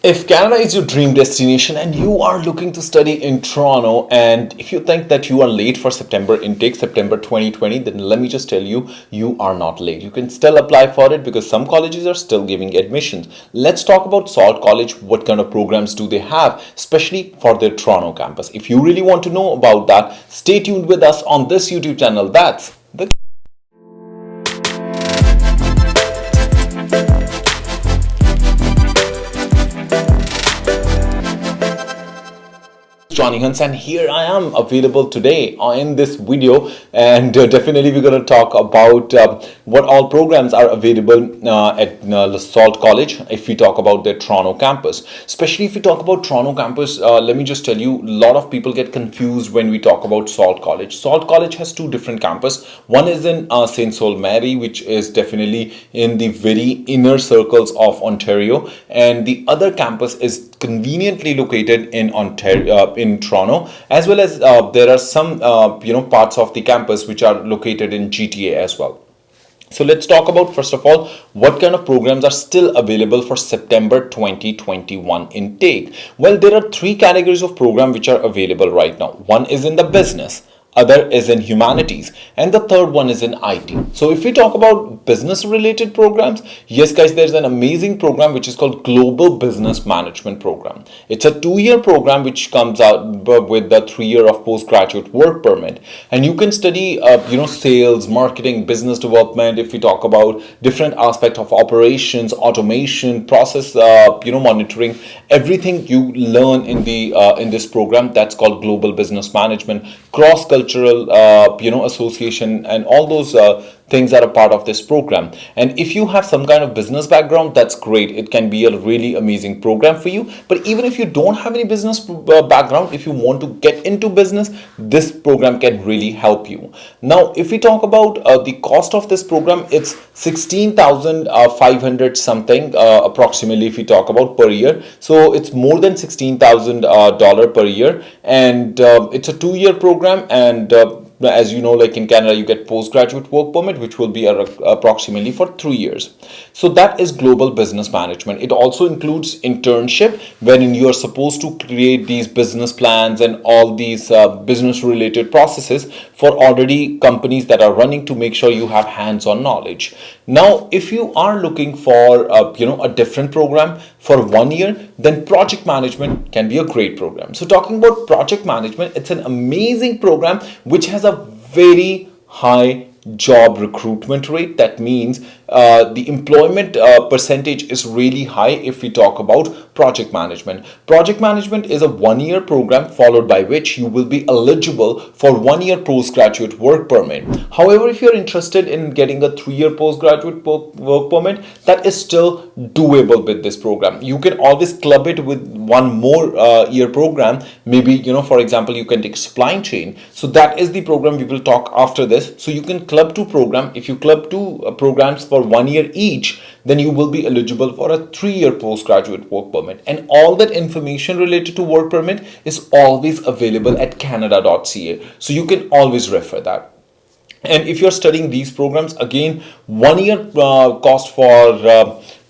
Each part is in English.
If Canada is your dream destination and you are looking to study in Toronto, and if you think that you are late for September intake, September 2020, then let me just tell you, you are not late. You can still apply for it because some colleges are still giving admissions. Let's talk about Salt College. What kind of programs do they have, especially for their Toronto campus? If you really want to know about that, stay tuned with us on this YouTube channel. That's the Johnny Hunts, and here I am available today in this video, and definitely we're going to talk about what all programs are available at Salt College. If we talk about their Toronto campus, especially if we talk about Toronto campus, let me just tell you, a lot of people get confused when we talk about Salt College. Salt College has two different campuses. One is in St. Saul Mary, which is definitely in the very inner circles of Ontario, and the other campus is conveniently located in Ontario, in Toronto, as well as there are some parts of the campus which are located in GTA as well. So let's talk about, first of all, what kind of programs are still available for September 2021 intake. Well, there are three categories of program which are available right now. One is in the business, other is in humanities, and the third one is in IT. So if we talk about business related programs, yes guys, there's an amazing program which is called Global Business Management Program. It's a 2-year program which comes out with the 3-year of postgraduate work permit, and you can study sales, marketing, business development. If we talk about different aspects of operations, automation, process monitoring, everything you learn in this program, that's called Global Business Management, cross cultural association, and all those things are a part of this program. And if you have some kind of business background, that's great. It can be a really amazing program for you. But even if you don't have any business background, if you want to get into business, this program can really help you. Now if we talk about the cost of this program, it's 16,500 something approximately, if we talk about per year. So it's more than $16,000 per year, and it's a 2-year program. And as you know, like in Canada, you get postgraduate work permit, which will be approximately for 3 years. So that is Global Business Management. It also includes internship, wherein you are supposed to create these business plans and all these business related processes for already companies that are running, to make sure you have hands-on knowledge. Now if you are looking for a different program for 1 year, then project management can be a great program. So talking about project management, it's an amazing program which has a very high job recruitment rate. That means the employment percentage is really high. If we talk about project management is a 1-year program, followed by which you will be eligible for 1-year postgraduate work permit. However, if you're interested in getting a 3-year postgraduate work permit, that is still doable with this program. You can always club it with one more year program. Maybe, for example, you can take supply chain. So that is the program we will talk after this. So you can club 2 program. If you club 2 programs for 1 year each, then you will be eligible for a 3-year postgraduate work permit. And all that information related to work permit is always available at canada.ca. So you can always refer that. And if you're studying these programs, again, 1 year cost for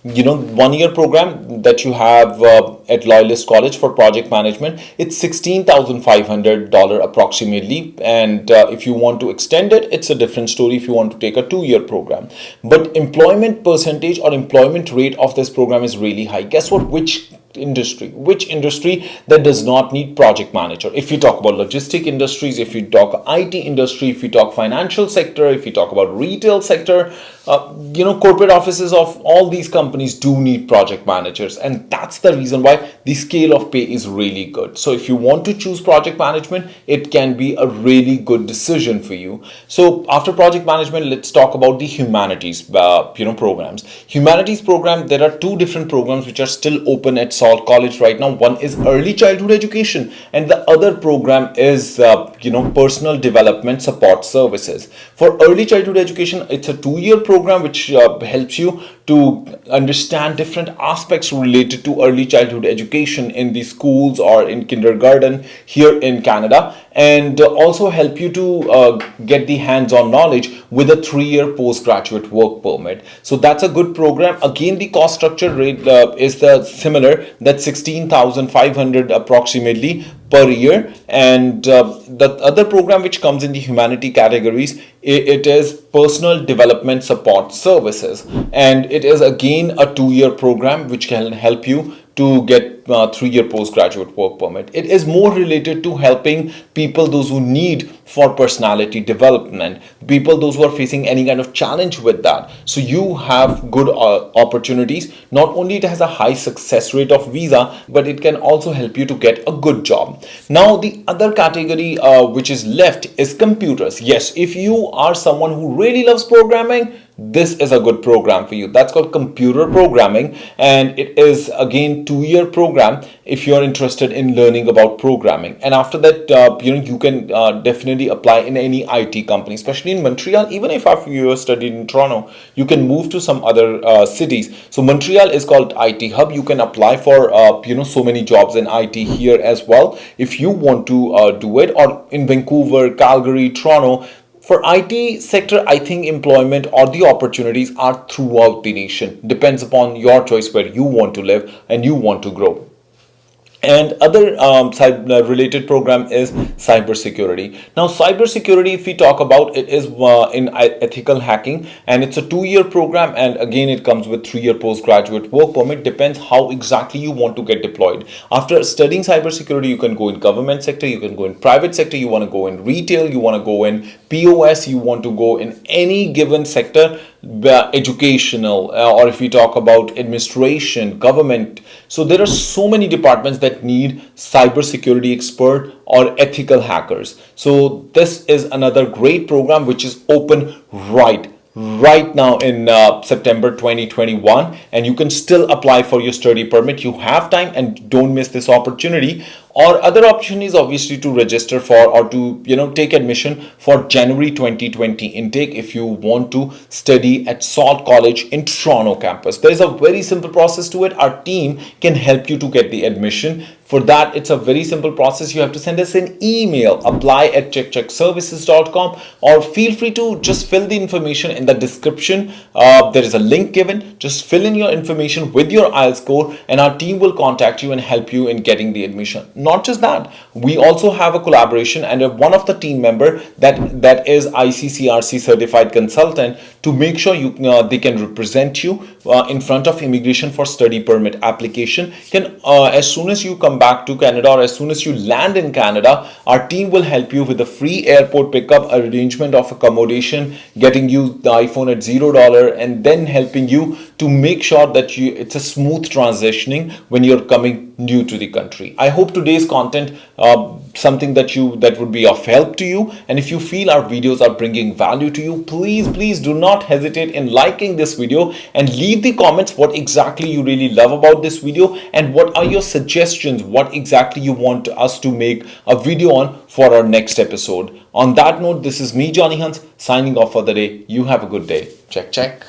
1 year program that you have at Loyalist College for project management, it's $16,500 approximately. And if you want to extend it, it's a different story if you want to take a 2-year program. But employment percentage or employment rate of this program is really high. Guess what? Which industry that does not need project manager? If we talk about logistic industries, if we talk IT industry, if we talk financial sector, if we talk about retail sector, corporate offices of all these companies do need project managers, and that's the reason why the scale of pay is really good. So if you want to choose project management, it can be a really good decision for you. So after project management, let's talk about the humanities programs. Humanities program, there are 2 different programs which are still open at Salt College right now. One is early childhood education, and the other program is personal development support services. For early childhood education, it's a 2-year program which helps you to understand different aspects related to early childhood education in the schools or in kindergarten here in Canada, and also help you to get the hands-on knowledge with a 3-year postgraduate work permit. So that's a good program. Again, the cost structure rate is the similar, that 16,500 approximately per year. And the other program which comes in the humanity categories, it is personal development support services, and it is again a 2-year program which can help you to get 3-year postgraduate work permit. It is more related to helping people, those who need for personality development, people those who are facing any kind of challenge with that. So you have good opportunities. Not only it has a high success rate of visa, but it can also help you to get a good job. Now the other category which is left is computers. Yes, if you are someone who really loves programming, this is a good program for you. That's called computer programming, and it is again 2-year program if you're interested in learning about programming. And after that, you can definitely apply in any IT company, especially in Montreal. Even if you are studied in Toronto, you can move to some other cities. So Montreal is called IT hub. You can apply for so many jobs in IT here as well if you want to do it, or in Vancouver, Calgary, Toronto. For IT sector, I think employment or the opportunities are throughout the nation. Depends upon your choice where you want to live and you want to grow. And other related program is cybersecurity. Now cybersecurity, if we talk about it, is in ethical hacking, and it's a 2-year program, and again it comes with 3-year postgraduate work permit. Depends how exactly you want to get deployed. After studying cybersecurity, you can go in government sector, you can go in private sector, you want to go in retail, you want to go in POS, you want to go in any given sector, educational, or if we talk about administration, government. So there are so many departments that need cybersecurity expert or ethical hackers. So this is another great program which is open right now in September 2021, and you can still apply for your study permit. You have time, and don't miss this opportunity. Or other option is obviously to register for, or to take admission for January 2020 intake if you want to study at Salt College in Toronto campus. There is a very simple process to it. Our team can help you to get the admission. For that, it's a very simple process. You have to send us an email, apply@checkcheckservices.com, or feel free to just fill the information in the description. There is a link given. Just fill in your information with your IELTS score, and our team will contact you and help you in getting the admission. Not just that, we also have a collaboration, and one of the team member that is ICCRC certified consultant, to make sure they can represent you in front of immigration for study permit application. As soon as you come back to Canada, or as soon as you land in Canada, our team will help you with the free airport pickup, arrangement of accommodation, getting you the iPhone at $0, and then helping you to make sure that it's a smooth transitioning when you're coming new to the country. I hope today's content something that would be of help to you, and if you feel our videos are bringing value to you, please do not hesitate in liking this video, and leave the comments what exactly you really love about this video, and what are your suggestions, what exactly you want us to make a video on for our next episode. On that note, this is me, Johnny Hans, signing off for the day. You have a good day. Check.